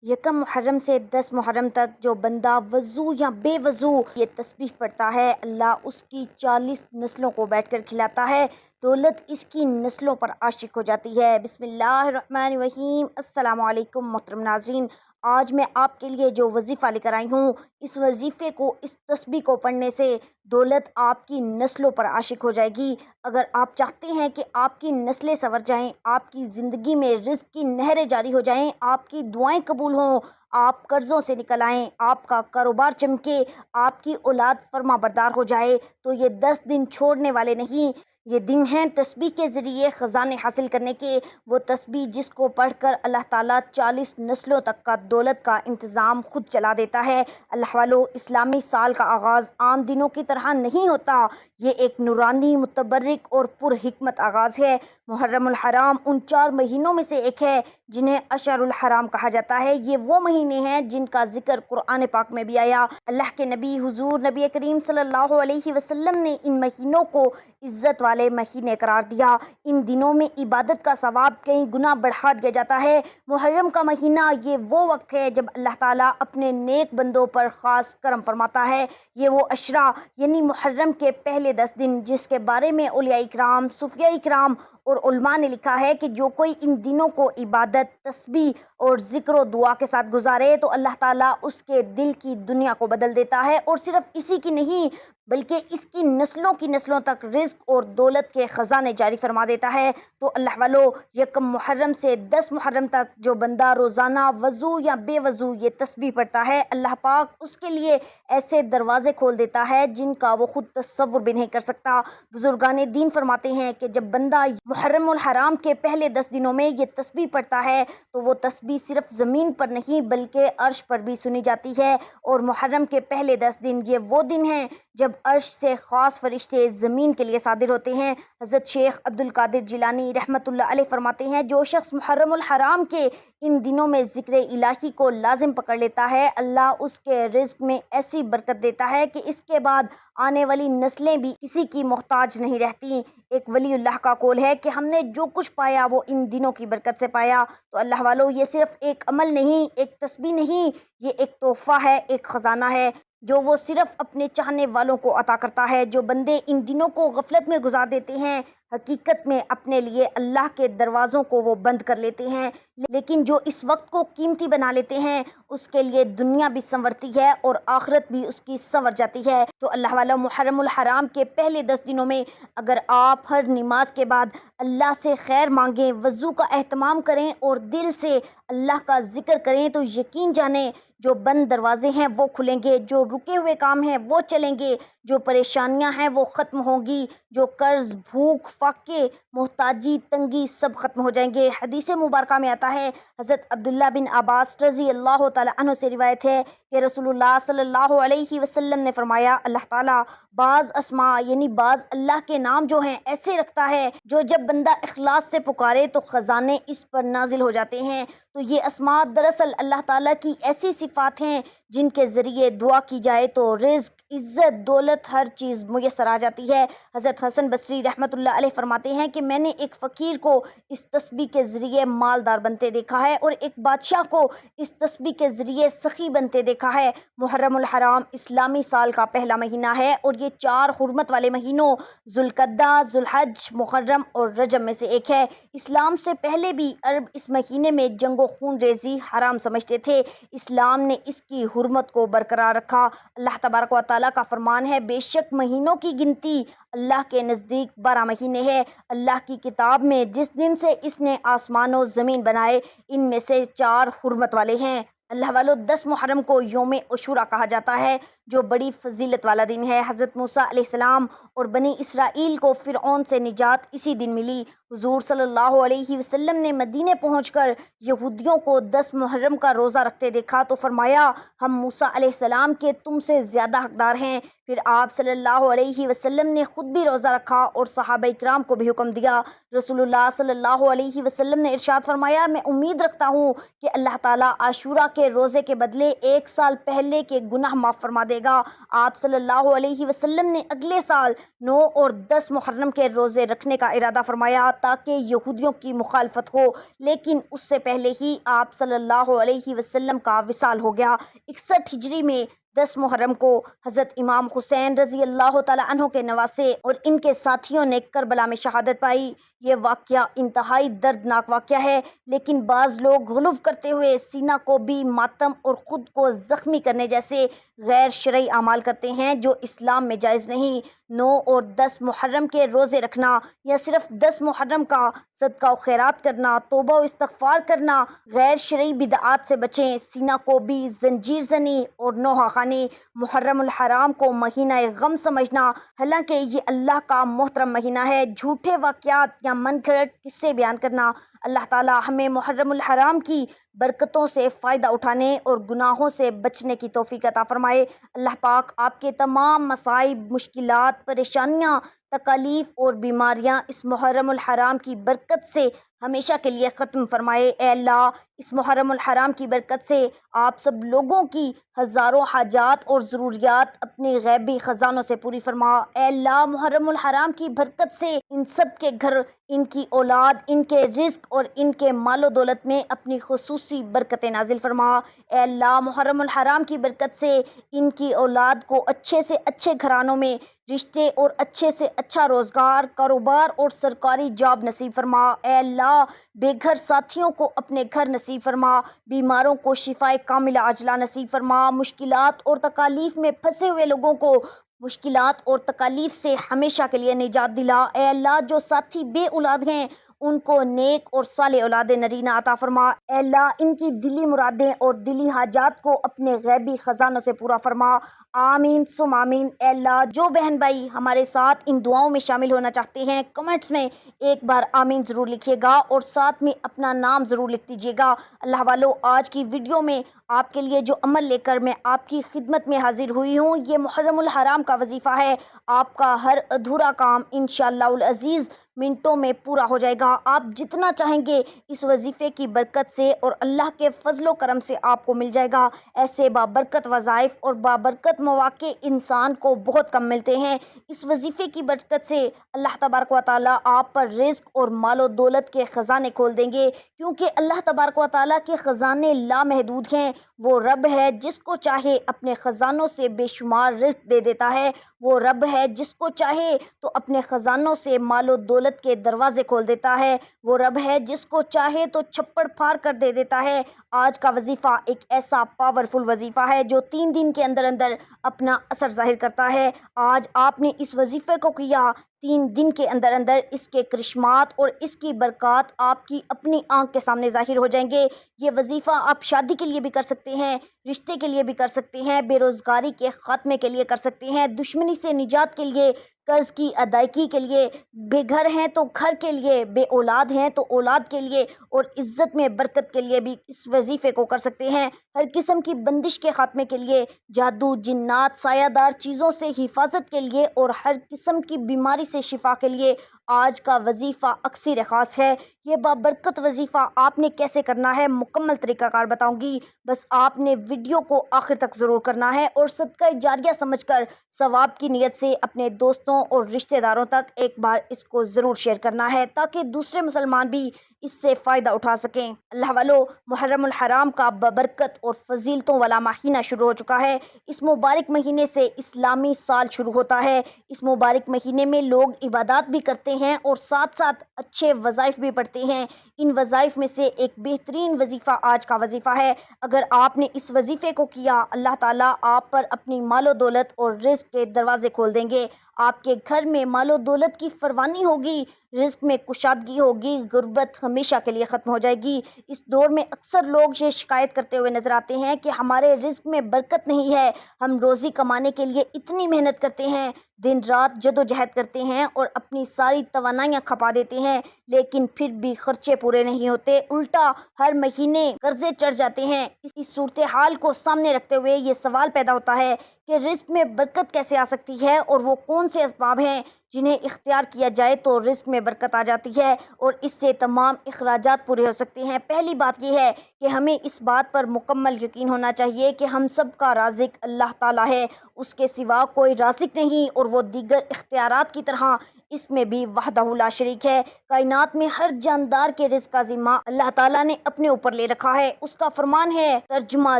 یکم محرم سے 10 محرم تک جو بندہ وضو یا بے وضو یہ تسبیح پڑھتا ہے، اللہ اس کی 40 نسلوں کو بیٹھ کر کھلاتا ہے، دولت اس کی نسلوں پر عاشق ہو جاتی ہے۔ بسم اللہ الرحمن الرحیم۔ السلام علیکم محترم ناظرین، آج میں آپ کے لیے جو وظیفہ لے کر آئی ہوں، اس وظیفے کو، اس تسبیح کو پڑھنے سے دولت آپ کی نسلوں پر عاشق ہو جائے گی۔ اگر آپ چاہتے ہیں کہ آپ کی نسلیں سنور جائیں، آپ کی زندگی میں رزق کی نہریں جاری ہو جائیں، آپ کی دعائیں قبول ہوں، آپ قرضوں سے نکل آئیں، آپ کا کاروبار چمکے، آپ کی اولاد فرما بردار ہو جائے، تو یہ 10 دن چھوڑنے والے نہیں۔ یہ دن ہیں تسبیح کے ذریعے خزانے حاصل کرنے کے، وہ تسبیح جس کو پڑھ کر اللہ تعالیٰ 40 نسلوں تک کا دولت کا انتظام خود چلا دیتا ہے۔ اللہ والو، اسلامی سال کا آغاز عام دنوں کی طرح نہیں ہوتا، یہ ایک نورانی، متبرک اور پر حکمت آغاز ہے۔ محرم الحرام ان 4 مہینوں میں سے ایک ہے جنہیں اشہر الحرام کہا جاتا ہے۔ یہ وہ مہینے ہیں جن کا ذکر قرآن پاک میں بھی آیا۔ اللہ کے نبی حضور نبی کریم صلی اللہ علیہ وسلم نے ان مہینوں کو عزت والے مہینے قرار دیا۔ ان دنوں میں عبادت کا ثواب کئی گنا بڑھا دیا جاتا ہے۔ محرم کا مہینہ یہ وہ وقت ہے جب اللہ تعالیٰ اپنے نیک بندوں پر خاص کرم فرماتا ہے۔ یہ وہ عشرہ یعنی محرم کے پہلے 10 دن جس کے بارے میں اولیاء اکرام، صوفیاء اکرام اور علماء نے لکھا ہے کہ جو کوئی ان دنوں کو عبادت، تسبیح اور ذکر و دعا کے ساتھ گزارے تو اللہ تعالیٰ اس کے دل کی دنیا کو بدل دیتا ہے، اور صرف اسی کی نہیں بلکہ اس کی نسلوں تک رزق اور دولت کے خزانے جاری فرما دیتا ہے۔ تو اللہ والو، یکم محرم سے 10 محرم تک جو بندہ روزانہ وضو یا بے وضو یہ تسبیح پڑھتا ہے، اللہ پاک اس کے لیے ایسے دروازے کھول دیتا ہے جن کا وہ خود تصور بھی نہیں کر سکتا۔ بزرگان دین فرماتے ہیں کہ جب بندہ محرم الحرام کے پہلے 10 دنوں میں یہ تسبیح پڑھتا ہے تو وہ تسبیح صرف زمین پر نہیں بلکہ عرش پر بھی سنی جاتی ہے، اور محرم کے پہلے 10 دن یہ وہ دن ہیں جب عرش سے خاص فرشتے زمین کے لیے صادر ہوتے ہیں۔ حضرت شیخ عبد القادر جیلانی رحمۃ اللہ علیہ فرماتے ہیں، جو شخص محرم الحرام کے ان دنوں میں ذکر الہی کو لازم پکڑ لیتا ہے، اللہ اس کے رزق میں ایسی برکت دیتا ہے کہ اس کے بعد آنے والی نسلیں بھی کسی کی محتاج نہیں رہتی۔ ایک ولی اللہ کا قول ہے کہ ہم نے جو کچھ پایا وہ ان دنوں کی برکت سے پایا۔ تو اللہ والو، یہ صرف ایک عمل نہیں، ایک تسبیح نہیں، یہ ایک تحفہ ہے، ایک خزانہ ہے جو وہ صرف اپنے چاہنے والوں کو عطا کرتا ہے۔ جو بندے ان دنوں کو غفلت میں گزار دیتے ہیں، حقیقت میں اپنے لیے اللہ کے دروازوں کو وہ بند کر لیتے ہیں، لیکن جو اس وقت کو قیمتی بنا لیتے ہیں اس کے لیے دنیا بھی سنورتی ہے اور آخرت بھی اس کی سنور جاتی ہے۔ تو اللہ والا، محرم الحرام کے پہلے 10 دنوں میں اگر آپ ہر نماز کے بعد اللہ سے خیر مانگیں، وضو کا اہتمام کریں اور دل سے اللہ کا ذکر کریں تو یقین جانیں جو بند دروازے ہیں وہ کھلیں گے، جو رکے ہوئے کام ہیں وہ چلیں گے، جو پریشانیاں ہیں وہ ختم ہوں گی، جو قرض، بھوک، فاقے، محتاجی، تنگی سب ختم ہو جائیں گے۔ حدیث مبارکہ میں آتا ہے، حضرت عبداللہ بن عباس رضی اللہ تعالیٰ عنہ سے روایت ہے کہ رسول اللہ صلی اللہ علیہ وسلم نے فرمایا، اللہ تعالیٰ بعض اسماء یعنی بعض اللہ کے نام جو ہیں ایسے رکھتا ہے جو جب بندہ اخلاص سے پکارے تو خزانے اس پر نازل ہو جاتے ہیں۔ تو یہ اسماء دراصل اللہ تعالیٰ کی ایسی صفات ہیں جن کے ذریعے دعا کی جائے تو رزق، عزت، دولت، ہر چیز میسر آ جاتی ہے۔ حضرت حسن بصری رحمۃ اللہ علیہ فرماتے ہیں کہ میں نے ایک فقیر کو اس تسبیح کے ذریعے مالدار بنتے دیکھا ہے اور ایک بادشاہ کو اس تسبیح کے ذریعے سخی بنتے دیکھا ہے۔ محرم الحرام اسلامی سال کا پہلا مہینہ ہے اور یہ 4 حرمت والے مہینوں ذوالقعدہ، ذوالحج، محرم اور رجب میں سے ایک ہے۔ اسلام سے پہلے بھی عرب اس مہینے میں جنگ و خون ریزی حرام سمجھتے تھے، اسلام نے اس کی حرمت کو برقرار رکھا۔ اللہ تبارک و تعالیٰ کا فرمان ہے، بے شک مہینوں کی گنتی اللہ کے نزدیک 12 مہینے ہے۔ اللہ کی کتاب میں جس دن سے اس نے آسمان و زمین بنائے ان میں سے 4 حرمت والے ہیں۔ اللہ والو، 10 محرم کو یوم عاشوراء کہا جاتا ہے جو بڑی فضیلت والا دن ہے۔ حضرت موسیٰ علیہ السلام اور بنی اسرائیل کو فرعون سے نجات اسی دن ملی۔ حضور صلی اللہ علیہ وسلم نے مدینے پہنچ کر یہودیوں کو 10 محرم کا روزہ رکھتے دیکھا تو فرمایا، ہم موسیٰ علیہ السلام کے تم سے زیادہ حقدار ہیں۔ پھر آپ صلی اللہ علیہ وسلم نے خود بھی روزہ رکھا اور صحابہ اکرام کو بھی حکم دیا۔ رسول اللہ صلی اللہ علیہ وسلم نے ارشاد فرمایا، میں امید رکھتا ہوں کہ اللہ تعالیٰ عاشوراء کے روزے کے بدلے 1 سال پہلے کے گناہ معاف فرما دے دے گا۔ آپ صلی اللہ علیہ وسلم نے اگلے سال 9 اور 10 محرم کے روزے رکھنے کا ارادہ فرمایا تاکہ یہودیوں کی مخالفت ہو، لیکن اس سے پہلے ہی آپ صلی اللہ علیہ وسلم کا وصال ہو گیا۔ 61 ہجری میں 10 محرم کو حضرت امام حسین رضی اللہ تعالیٰ عنہ کے نواسے اور ان کے ساتھیوں نے کربلا میں شہادت پائی۔ یہ واقعہ انتہائی دردناک واقعہ ہے، لیکن بعض لوگ غلو کرتے ہوئے سینہ کو بھی ماتم اور خود کو زخمی کرنے جیسے غیر شرعی اعمال کرتے ہیں جو اسلام میں جائز نہیں۔ 9 اور 10 محرم کے روزے رکھنا یا صرف 10 محرم کا صدقہ و خیرات کرنا، توبہ و استغفار کرنا، غیر شرعی بدعات سے بچیں۔ سینہ کو بھی زنجیر زنی اور نوحہ خوانی، محرم الحرام کو مہینہ غم سمجھنا، حالانکہ یہ اللہ کا محترم مہینہ ہے۔ جھوٹے واقعات یا من گھڑت قصے بیان کرنا۔ اللہ تعالیٰ ہمیں محرم الحرام کی برکتوں سے فائدہ اٹھانے اور گناہوں سے بچنے کی توفیق عطا فرمائے۔ اللہ پاک آپ کے تمام مصائب، مشکلات، پریشانیاں، تکالیف اور بیماریاں اس محرم الحرام کی برکت سے ہمیشہ کے لیے ختم فرمائے۔ اے اللہ، اس محرم الحرام کی برکت سے آپ سب لوگوں کی ہزاروں حاجات اور ضروریات اپنے غیبی خزانوں سے پوری فرما۔ اے اللہ، محرم الحرام کی برکت سے ان سب کے گھر، ان کی اولاد، ان کے رزق اور ان کے مال و دولت میں اپنی خصوصی برکتیں نازل فرما۔ اے اللہ، محرم الحرام کی برکت سے ان کی اولاد کو اچھے سے اچھے گھرانوں میں رشتے اور اچھے سے اچھا روزگار، کاروبار اور سرکاری جاب نصیب فرما۔ اے اللہ، بے گھر ساتھیوں کو اپنے گھر نصیب فرما، بیماروں کو شفائے کاملہ عاجلہ نصیب فرما، مشکلات اور تکالیف میں پھنسے ہوئے لوگوں کو مشکلات اور تکالیف سے ہمیشہ کے لیے نجات دلا۔ اے اللہ، جو ساتھی بے اولاد ہیں ان کو نیک اور صالح اولاد نرینہ عطا فرما۔ اے اللہ، ان کی دلی مرادیں اور دلی حاجات کو اپنے غیبی خزانوں سے پورا فرما۔ آمین ثم آمین۔ اے اللہ، جو بہن بھائی ہمارے ساتھ ان دعاؤں میں شامل ہونا چاہتے ہیں کمنٹس میں ایک بار آمین ضرور لکھیے گا اور ساتھ میں اپنا نام ضرور لکھ دیجیے گا۔ اللہ والو، آج کی ویڈیو میں آپ کے لیے جو عمل لے کر میں آپ کی خدمت میں حاضر ہوئی ہوں، یہ محرم الحرام کا وظیفہ ہے۔ آپ کا ہر ادھورا کام انشاءاللہ العزیز منٹوں میں پورا ہو جائے گا۔ آپ جتنا چاہیں گے اس وظیفے کی برکت سے اور اللہ کے فضل و کرم سے آپ کو مل جائے گا۔ ایسے بابرکت وظائف اور بابرکت مواقع انسان کو بہت کم ملتے ہیں۔ اس وظیفے کی برکت سے اللہ تبارک و تعالیٰ آپ پر رزق اور مال و دولت کے خزانے کھول دیں گے، کیونکہ اللہ تبارک و تعالیٰ کے خزانے لامحدود ہیں۔ وہ رب ہے جس کو چاہے اپنے خزانوں سے بے شمار رزق دے دیتا ہے۔ وہ رب ہے جس کو چاہے تو اپنے خزانوں سے مال و دولت کے دروازے کھول دیتا ہے۔ وہ رب ہے جس کو چاہے تو چھپڑ پھاڑ کر دے دیتا ہے۔ آج کا وظیفہ ایک ایسا پاورفل وظیفہ ہے جو 3 دن کے اندر اندر اپنا اثر ظاہر کرتا ہے۔ آج آپ نے اس وظیفے کو کیا، 3 دن کے اندر اندر اس کے کرشمات اور اس کی برکات آپ کی اپنی آنکھ کے سامنے ظاہر ہو جائیں گے۔ یہ وظیفہ آپ شادی کے لیے بھی کر سکتے ہیں، رشتے کے لیے بھی کر سکتے ہیں، بے روزگاری کے خاتمے کے لیے کر سکتے ہیں، دشمنی سے نجات کے لیے، قرض کی ادائیگی کے لیے، بے گھر ہیں تو گھر کے لیے، بے اولاد ہیں تو اولاد کے لیے اور عزت میں برکت کے لیے بھی اس وظیفے کو کر سکتے ہیں۔ ہر قسم کی بندش کے خاتمے کے لیے، جادو، جنات، سایہ دار چیزوں سے حفاظت کے لیے اور ہر قسم کی بیماری سے شفا کے لیے آج کا وظیفہ اکثر خاص ہے۔ یہ بابرکت وظیفہ آپ نے کیسے کرنا ہے مکمل طریقہ کار بتاؤں گی، بس آپ نے ویڈیو کو آخر تک ضرور کرنا ہے اور صدقہ جاریہ سمجھ کر ثواب کی نیت سے اپنے دوستوں اور رشتہ داروں تک ایک بار اس کو ضرور شیئر کرنا ہے تاکہ دوسرے مسلمان بھی اس سے فائدہ اٹھا سکیں۔ اللہ والو، محرم الحرام کا بابرکت اور فضیلتوں والا مہینہ شروع ہو چکا ہے۔ اس مبارک مہینے سے اسلامی سال شروع ہوتا ہے۔ اس مبارک مہینے میں لوگ عبادات بھی کرتے ہیں اور ساتھ ساتھ اچھے وظائف بھی پڑھتے ہیں۔ ان وظائف میں سے ایک بہترین وظیفہ آج کا وظیفہ ہے۔ اگر آپ نے اس وظیفے کو کیا، اللہ تعالیٰ آپ پر اپنی مال و دولت اور رزق کے دروازے کھول دیں گے۔ آپ کے گھر میں مال و دولت کی فراوانی ہوگی، رزق میں کشادگی ہوگی، غربت ہمیشہ کے لیے ختم ہو جائے گی۔ اس دور میں اکثر لوگ یہ شکایت کرتے ہوئے نظر آتے ہیں کہ ہمارے رزق میں برکت نہیں ہے، ہم روزی کمانے کے لیے اتنی محنت کرتے ہیں، دن رات جدوجہد کرتے ہیں اور اپنی ساری توانائیاں کھپا دیتے ہیں، لیکن پھر بھی خرچے پورے نہیں ہوتے، الٹا ہر مہینے قرضے چڑھ جاتے ہیں۔ اس صورتحال کو سامنے رکھتے ہوئے یہ سوال پیدا ہوتا ہے کہ رزق میں برکت کیسے آ سکتی ہے اور وہ کون سے اسباب ہیں جنہیں اختیار کیا جائے تو رزق میں برکت آ جاتی ہے اور اس سے تمام اخراجات پورے ہو سکتے ہیں۔ پہلی بات یہ ہے کہ ہمیں اس بات پر مکمل یقین ہونا چاہیے کہ ہم سب کا رازق اللہ تعالیٰ ہے، اس کے سوا کوئی رازق نہیں، اور وہ دیگر اختیارات کی طرح اس میں بھی وحدہ لا شریک ہے۔ کائنات میں ہر جاندار کے رزق کا ذمہ اللہ تعالیٰ نے اپنے اوپر لے رکھا ہے۔ اس کا فرمان ہے، ترجمہ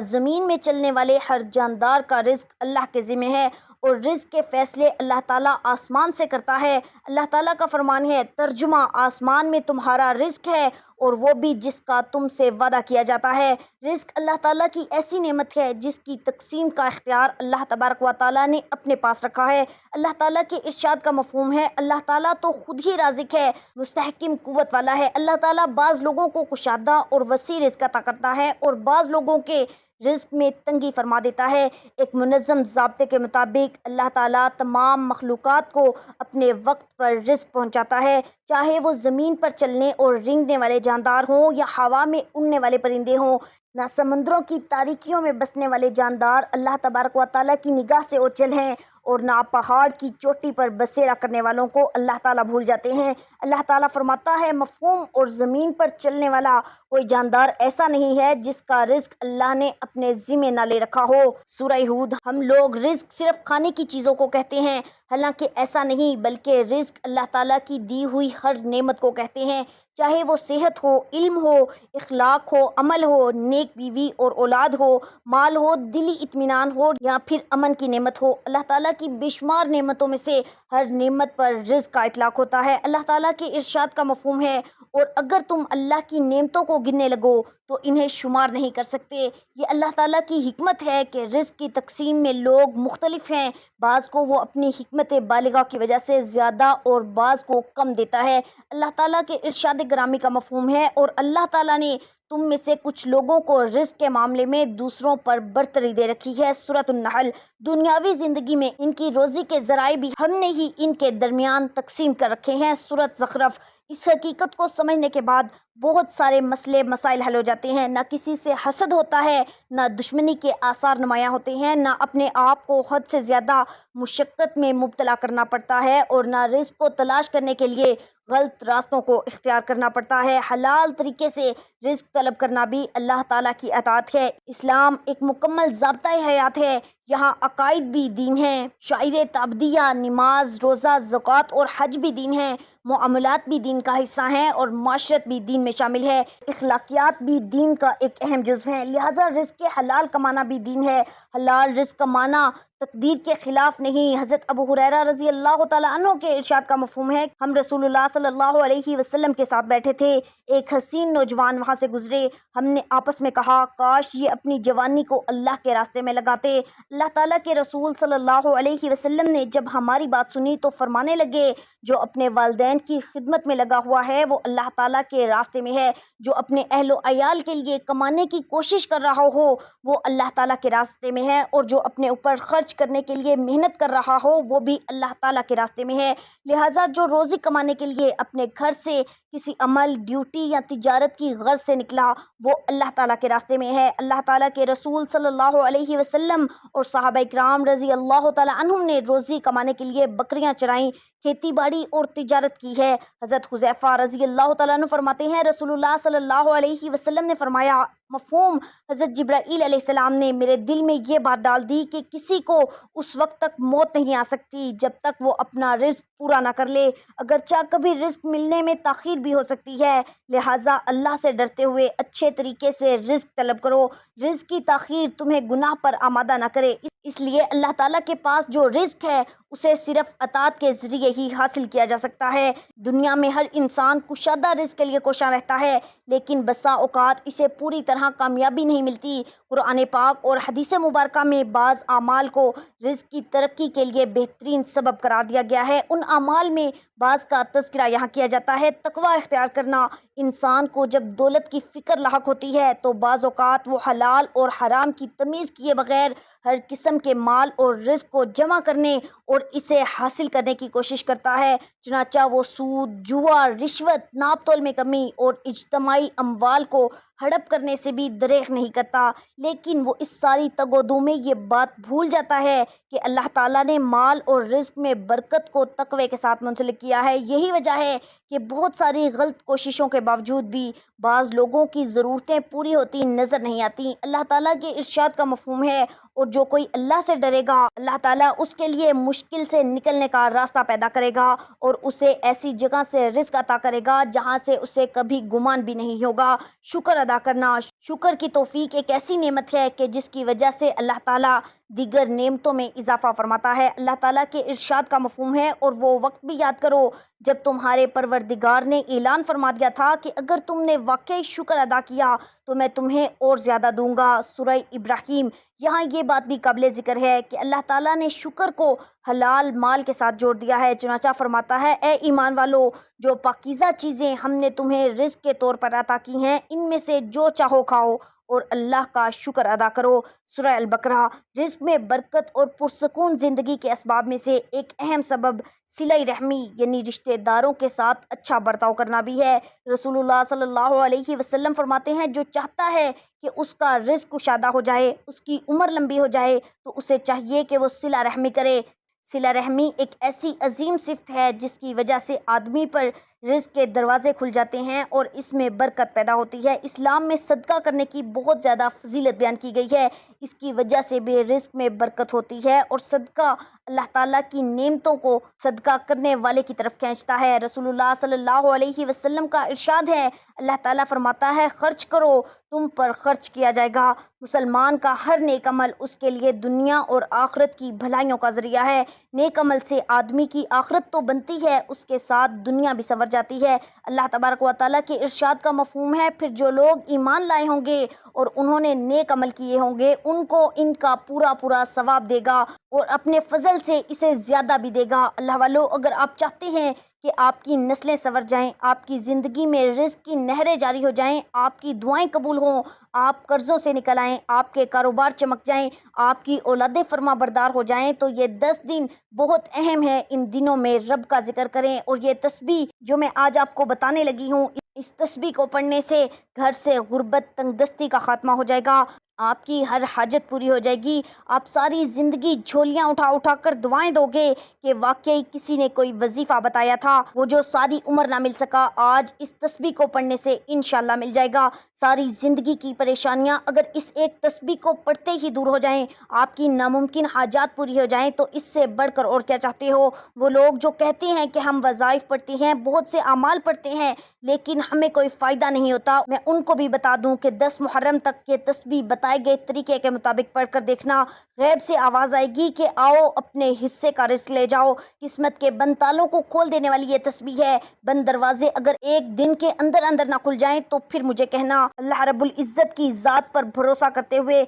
زمین میں چلنے والے ہر جاندار کا رزق اللہ کے ذمہ ہے اور رزق کے فیصلے اللہ تعالیٰ آسمان سے کرتا ہے۔ اللہ تعالیٰ کا فرمان ہے، ترجمہ آسمان میں تمہارا رزق ہے اور وہ بھی جس کا تم سے وعدہ کیا جاتا ہے۔ رزق اللہ تعالیٰ کی ایسی نعمت ہے جس کی تقسیم کا اختیار اللہ تبارک و تعالیٰ نے اپنے پاس رکھا ہے۔ اللہ تعالیٰ کے ارشاد کا مفہوم ہے، اللہ تعالیٰ تو خود ہی رازق ہے، مستحکم قوت والا ہے۔ اللہ تعالیٰ بعض لوگوں کو کشادہ اور وسیع رزق عطا کرتا ہے اور بعض لوگوں کے رزق میں تنگی فرما دیتا ہے۔ ایک منظم ضابطے کے مطابق اللہ تعالیٰ تمام مخلوقات کو اپنے وقت پر رزق پہنچاتا ہے، چاہے وہ زمین پر چلنے اور رینگنے والے جاندار ہوں یا ہوا میں اڑنے والے پرندے ہوں۔ نہ سمندروں کی تاریکیوں میں بسنے والے جاندار اللہ تبارک و تعالیٰ کی نگاہ سے اوجھل ہیں، اور نہ پہاڑ کی چوٹی پر بسیرا کرنے والوں کو اللہ تعالیٰ بھول جاتے ہیں۔ اللہ تعالیٰ فرماتا ہے، مفہوم اور زمین پر چلنے والا کوئی جاندار ایسا نہیں ہے جس کا رزق اللہ نے اپنے ذمہ نہ لے رکھا ہو۔ سورہ ہود۔ ہم لوگ رزق صرف کھانے کی چیزوں کو کہتے ہیں، حالانکہ ایسا نہیں، بلکہ رزق اللہ تعالیٰ کی دی ہوئی ہر نعمت کو کہتے ہیں، چاہے وہ صحت ہو، علم ہو، اخلاق ہو، عمل ہو، نیک بیوی اور اولاد ہو، مال ہو، دلی اطمینان ہو یا پھر امن کی نعمت ہو۔ اللہ تعالیٰ کی بے شمار نعمتوں میں سے ہر نعمت پر رزق کا اطلاق ہوتا ہے۔ اللہ تعالیٰ کے ارشاد کا مفہوم ہے، اور اگر تم اللہ کی نعمتوں کو گننے لگو تو انہیں شمار نہیں کر سکتے۔ یہ اللہ تعالیٰ کی حکمت ہے کہ رزق کی تقسیم میں لوگ مختلف ہیں، بعض کو وہ اپنی حکمت بالغہ کی وجہ سے زیادہ اور بعض کو کم دیتا ہے۔ اللہ تعالیٰ کے ارشاد گرامی کا مفہوم ہے، اور اللہ تعالیٰ نے تم میں سے کچھ لوگوں کو رزق کے معاملے میں دوسروں پر برتری دے رکھی ہے۔ سورۃ النحل۔ دنیاوی زندگی میں ان کی روزی کے ذرائع بھی ہم نے ہی ان کے درمیان تقسیم کر رکھے ہیں۔ سورۃ زخرف۔ اس حقیقت کو سمجھنے کے بعد بہت سارے مسئلے مسائل حل ہو جاتے ہیں۔ نہ کسی سے حسد ہوتا ہے، نہ دشمنی کے آثار نمایاں ہوتے ہیں، نہ اپنے آپ کو حد سے زیادہ مشقت میں مبتلا کرنا پڑتا ہے، اور نہ رزق کو تلاش کرنے کے لیے غلط راستوں کو اختیار کرنا پڑتا ہے۔ حلال طریقے سے رزق طلب کرنا بھی اللہ تعالیٰ کی اطاعت ہے۔ اسلام ایک مکمل ضابطۂ حیات ہے، یہاں عقائد بھی دین ہیں، شعائر تعبدیہ، نماز، روزہ، زکوٰۃ اور حج بھی دین ہیں، معاملات بھی دین کا حصہ ہیں، اور معاشرت بھی دین میں شامل ہے، اخلاقیات بھی دین کا ایک اہم جزو ہیں۔ لہٰذا رزق حلال کمانا بھی دین ہے۔ حلال رزق کمانا تقدیر کے خلاف نہیں۔ حضرت ابو ہریرہ رضی اللہ تعالیٰ عنہ کے ارشاد کا مفہوم ہے، ہم رسول اللہ صلی اللہ علیہ وسلم کے ساتھ بیٹھے تھے، ایک حسین نوجوان وہاں سے گزرے، ہم نے آپس میں کہا، کاش یہ اپنی جوانی کو اللہ کے راستے میں لگاتے۔ اللہ تعالیٰ کے رسول صلی اللہ علیہ وسلم نے جب ہماری بات سنی تو فرمانے لگے، جو اپنے والدین کی خدمت میں لگا ہوا ہے وہ اللہ تعالیٰ کے راستے میں ہے، جو اپنے اہل و عیال کے لیے کمانے کی کوشش کر رہا ہو وہ اللہ تعالیٰ کے راستے میں ہے، اور جو اپنے اوپر خرچ کرنے کے لیے محنت کر رہا ہو وہ بھی اللہ تعالیٰ کے راستے میں ہے۔ لہٰذا جو روزی کمانے کے لیے اپنے گھر سے کسی عمل، ڈیوٹی یا تجارت کی غرض سے نکلا وہ اللہ تعالیٰ کے راستے میں ہے۔ اللہ تعالیٰ کے رسول صلی اللہ علیہ وسلم اور صحابہ کرام رضی اللہ تعالیٰ عنہم نے روزی کمانے کے لیے بکریاں چرائیں، کھیتی باڑی اور تجارت کی ہے۔ حضرت حذیفہ رضی اللہ تعالیٰ عنہ فرماتے ہیں، رسول اللہ صلی اللہ علیہ وسلم نے فرمایا، مفہوم، حضرت جبرائیل علیہ السلام نے میرے دل میں یہ بات ڈال دی کہ کسی کو اس وقت تک موت نہیں آ سکتی جب تک وہ اپنا رزق پورا نہ کر لے، اگرچہ کبھی رزق ملنے میں تاخیر بھی ہو سکتی ہے، لہٰذا اللہ سے ڈرتے ہوئے اچھے طریقے سے رزق طلب کرو، رزق کی تاخیر تمہیں گناہ پر آمادہ نہ کرے۔ اس لیے اللہ تعالیٰ کے پاس جو رزق ہے اسے صرف اطاعت کے ذریعے ہی حاصل کیا جا سکتا ہے۔ دنیا میں ہر انسان کشادہ رزق کے لیے کوشاں رہتا ہے، لیکن بسا اوقات اسے پوری طرح کامیابی نہیں ملتی۔ قرآن پاک اور حدیث مبارکہ میں بعض اعمال کو رزق کی ترقی کے لیے بہترین سبب قرار دیا گیا ہے۔ ان اعمال میں بعض کا تذکرہ یہاں کیا جاتا ہے۔ تقویٰ اختیار کرنا۔ انسان کو جب دولت کی فکر لاحق ہوتی ہے تو بعض اوقات وہ حلال اور حرام کی تمیز کیے بغیر ہر قسم کے مال اور رزق کو جمع کرنے اور اسے حاصل کرنے کی کوشش کرتا ہے، چنانچہ وہ سود، جوا، رشوت، ناپ تول میں کمی اور اجتماعی اموال کو ہڑپ کرنے سے بھی دریغ نہیں کرتا، لیکن وہ اس ساری تگ و دو میں یہ بات بھول جاتا ہے کہ اللہ تعالیٰ نے مال اور رزق میں برکت کو تقوی کے ساتھ منسلک کیا ہے۔ یہی وجہ ہے کہ بہت ساری غلط کوششوں کے باوجود بھی بعض لوگوں کی ضرورتیں پوری ہوتی نظر نہیں آتی۔ اللہ تعالیٰ کے ارشاد کا مفہوم ہے، اور جو کوئی اللہ سے ڈرے گا اللہ تعالیٰ اس کے لیے مشکل سے نکلنے کا راستہ پیدا کرے گا اور اسے ایسی جگہ سے رزق عطا کرے گا جہاں سے اسے کبھی گمان بھی نہیں ہوگا۔ شکر ادا کرنا، شکر کی توفیق ایک ایسی نعمت ہے کہ جس کی وجہ سے اللہ تعالیٰ دیگر نعمتوں میں اضافہ فرماتا ہے۔ اللہ تعالیٰ کے ارشاد کا مفہوم ہے، اور وہ وقت بھی یاد کرو جب تمہارے پروردگار نے اعلان فرما دیا تھا کہ اگر تم نے واقعی شکر ادا کیا تو میں تمہیں اور زیادہ دوں گا۔ سورہ ابراہیم۔ یہاں یہ بات بھی قابل ذکر ہے کہ اللہ تعالیٰ نے شکر کو حلال مال کے ساتھ جوڑ دیا ہے، چنانچہ فرماتا ہے اے ایمان والو، جو پاکیزہ چیزیں ہم نے تمہیں رزق کے طور پر عطا کی ہیں ان میں سے جو چاہو کھاؤ اور اللہ کا شکر ادا کرو۔ سورہ البقرہ۔ رزق میں برکت اور پرسکون زندگی کے اسباب میں سے ایک اہم سبب صلہ رحمی یعنی رشتہ داروں کے ساتھ اچھا برتاؤ کرنا بھی ہے۔ رسول اللہ صلی اللہ علیہ وسلم فرماتے ہیں جو چاہتا ہے کہ اس کا رزق کشادہ ہو جائے، اس کی عمر لمبی ہو جائے، تو اسے چاہیے کہ وہ صلہ رحمی کرے۔ صلہ رحمی ایک ایسی عظیم صفت ہے جس کی وجہ سے آدمی پر رزق کے دروازے کھل جاتے ہیں اور اس میں برکت پیدا ہوتی ہے۔ اسلام میں صدقہ کرنے کی بہت زیادہ فضیلت بیان کی گئی ہے، اس کی وجہ سے بھی رزق میں برکت ہوتی ہے، اور صدقہ اللہ تعالیٰ کی نعمتوں کو صدقہ کرنے والے کی طرف کھینچتا ہے۔ رسول اللہ صلی اللہ علیہ وسلم کا ارشاد ہے، اللہ تعالیٰ فرماتا ہے خرچ کرو تم پر خرچ کیا جائے گا۔ مسلمان کا ہر نیک عمل اس کے لیے دنیا اور آخرت کی بھلائیوں کا ذریعہ ہے۔ نیک عمل سے آدمی کی آخرت تو بنتی ہے، اس کے ساتھ دنیا بھی سنور جاتی ہے۔ اللہ تبارک و تعالیٰ کے ارشاد کا مفہوم ہے، پھر جو لوگ ایمان لائے ہوں گے اور انہوں نے نیک عمل کیے ہوں گے ان کو ان کا پورا پورا ثواب دے گا اور اپنے فضل سے اسے زیادہ بھی دے گا۔ اللہ والو، اگر آپ چاہتے ہیں کہ آپ کی نسلیں سنور جائیں، آپ کی زندگی میں رزق کی نہریں جاری ہو جائیں، آپ کی دعائیں قبول ہوں، آپ قرضوں سے نکل آئیں، آپ کے کاروبار چمک جائیں، آپ کی اولادیں فرما بردار ہو جائیں، تو یہ 10 دن بہت اہم ہے۔ ان دنوں میں رب کا ذکر کریں، اور یہ تسبیح جو میں آج آپ کو بتانے لگی ہوں، اس تسبیح کو پڑھنے سے گھر سے غربت تنگ دستی کا خاتمہ ہو جائے گا، آپ کی ہر حاجت پوری ہو جائے گی۔ آپ ساری زندگی جھولیاں اٹھا اٹھا کر دعائیں دو گے کہ واقعی کسی نے کوئی وظیفہ بتایا تھا، وہ جو ساری عمر نہ مل سکا، آج اس تسبیح کو پڑھنے سے انشاءاللہ مل جائے گا۔ ساری زندگی کی پریشانیاں اگر اس ایک تسبیح کو پڑھتے ہی دور ہو جائیں، آپ کی ناممکن حاجات پوری ہو جائیں، تو اس سے بڑھ کر اور کیا چاہتے ہو؟ وہ لوگ جو کہتے ہیں کہ ہم وظائف پڑھتے ہیں، بہت سے اعمال پڑھتے ہیں، لیکن ہمیں کوئی فائدہ نہیں ہوتا، میں ان کو بھی بتا دوں کہ 10 محرم تک یہ تسبیح بتائے گئے طریقے کے مطابق پڑھ کر دیکھنا، غیب سے آواز آئے گی کہ آؤ اپنے حصے کا رزق لے جاؤ۔ قسمت کے بند تالوں کو کھول دینے والی یہ تسبیح ہے۔ بند دروازے اگر ایک دن کے اندر اندر نہ کھل جائیں تو پھر مجھے کہنا۔ اللہ رب العزت کی ذات پر بھروسہ کرتے ہوئے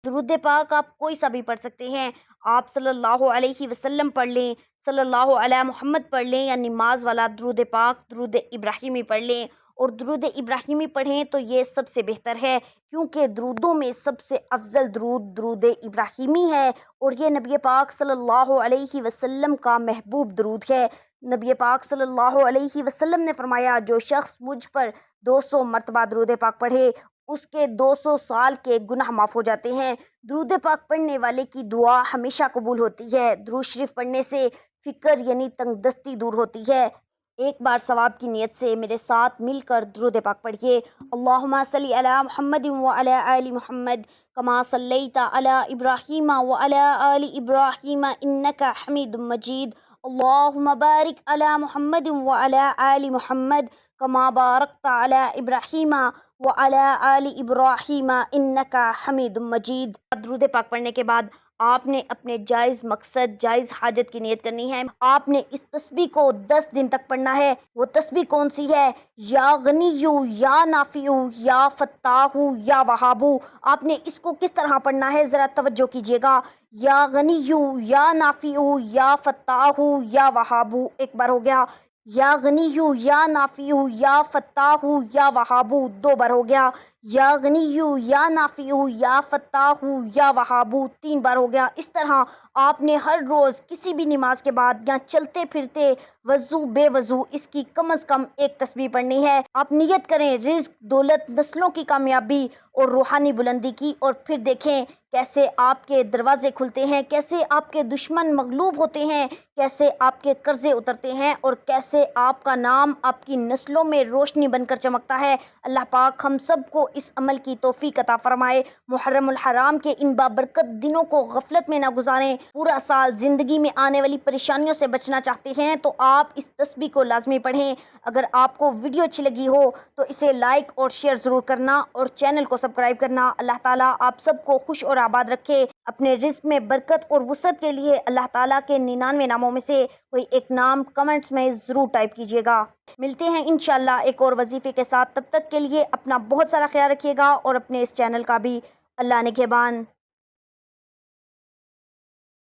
درود پاک آپ کوئی سا بھی پڑھ سکتے ہیں۔ آپ صلی اللہ علیہ وسلم پڑھ لیں، صلی اللہ علیہ محمد پڑھ لیں، یا نماز والا درود پاک درود ابراہیمی پڑھ لیں، اور درود ابراہیمی پڑھیں تو یہ سب سے بہتر ہے، کیونکہ درودوں میں سب سے افضل درود درود ابراہیمی ہے، اور یہ نبی پاک صلی اللہ علیہ وسلم کا محبوب درود ہے۔ نبی پاک صلی اللہ علیہ وسلم نے فرمایا جو شخص مجھ پر 200 مرتبہ درود پاک پڑھے اس کے 200 سال کے گناہ معاف ہو جاتے ہیں۔ درود پاک پڑھنے والے کی دعا ہمیشہ قبول ہوتی ہے۔ درود شریف پڑھنے سے فکر یعنی تنگ دستی دور ہوتی ہے۔ ایک بار ثواب کی نیت سے میرے ساتھ مل کر درود پاک پڑھیے۔ اللہم صلی علی محمد وعلی آل محمد کما صلیت علی ابراہیم وعلی آل ابراہیم انک حمید مجید۔ اللہم بارک علی محمد وعلی آل محمد کما بارکت علی ابراہیم وعلی آل ابراہیم انک حمید مجید۔ درود پاک پڑھنے کے بعد آپ نے اپنے جائز مقصد جائز حاجت کی نیت کرنی ہے۔ آپ نے اس تسبیح کو 10 دن تک پڑھنا ہے۔ وہ تسبیح کون سی ہے؟ یا غنیو یا نافعو یا فتاحو یا وہابو۔ آپ نے اس کو کس طرح پڑھنا ہے ذرا توجہ کیجیے گا۔ یا غنیو یا نافعو یا فتاحو یا وہابو، ایک بار ہو گیا۔ یا غنیو یا نافعو یا فتاحو یا وہابو، 2 بار ہو گیا۔ یا غنیو یا نافیو یا فتاحو یا وہابو 3 بار ہو گیا۔ اس طرح آپ نے ہر روز کسی بھی نماز کے بعد یا چلتے پھرتے وضو بے وضو اس کی کم از کم ایک تسبیح پڑھنی ہے۔ آپ نیت کریں رزق، دولت، نسلوں کی کامیابی اور روحانی بلندی کی، اور پھر دیکھیں کیسے آپ کے دروازے کھلتے ہیں، کیسے آپ کے دشمن مغلوب ہوتے ہیں، کیسے آپ کے قرضے اترتے ہیں، اور کیسے آپ کا نام آپ کی نسلوں میں روشنی بن کر چمکتا ہے۔ اللہ پاک ہم سب کو اس عمل کی توفیق عطا فرمائے۔ محرم الحرام کے ان بابرکت دنوں کو غفلت میں نہ گزاریں۔ پورا سال زندگی میں آنے والی پریشانیوں سے بچنا چاہتے ہیں تو آپ اس تسبیح کو لازمی پڑھیں۔ اگر آپ کو ویڈیو اچھی لگی ہو تو اسے لائک اور شیئر ضرور کرنا، اور چینل کو سبسکرائب کرنا۔ اللہ تعالیٰ آپ سب کو خوش اور آباد رکھے۔ اپنے رزق میں برکت اور وسعت کے لیے اللہ تعالیٰ کے 99 ناموں میں سے کوئی ایک نام کمنٹس میں ضرور ٹائپ کیجیے گا۔ ملتے ہیں انشاءاللہ ایک اور وظیفے کے ساتھ، تب تک کے لیے اپنا بہت سارا خیال رکھیے گا، اور اپنے اس چینل کا بھی اللہ نگہبان۔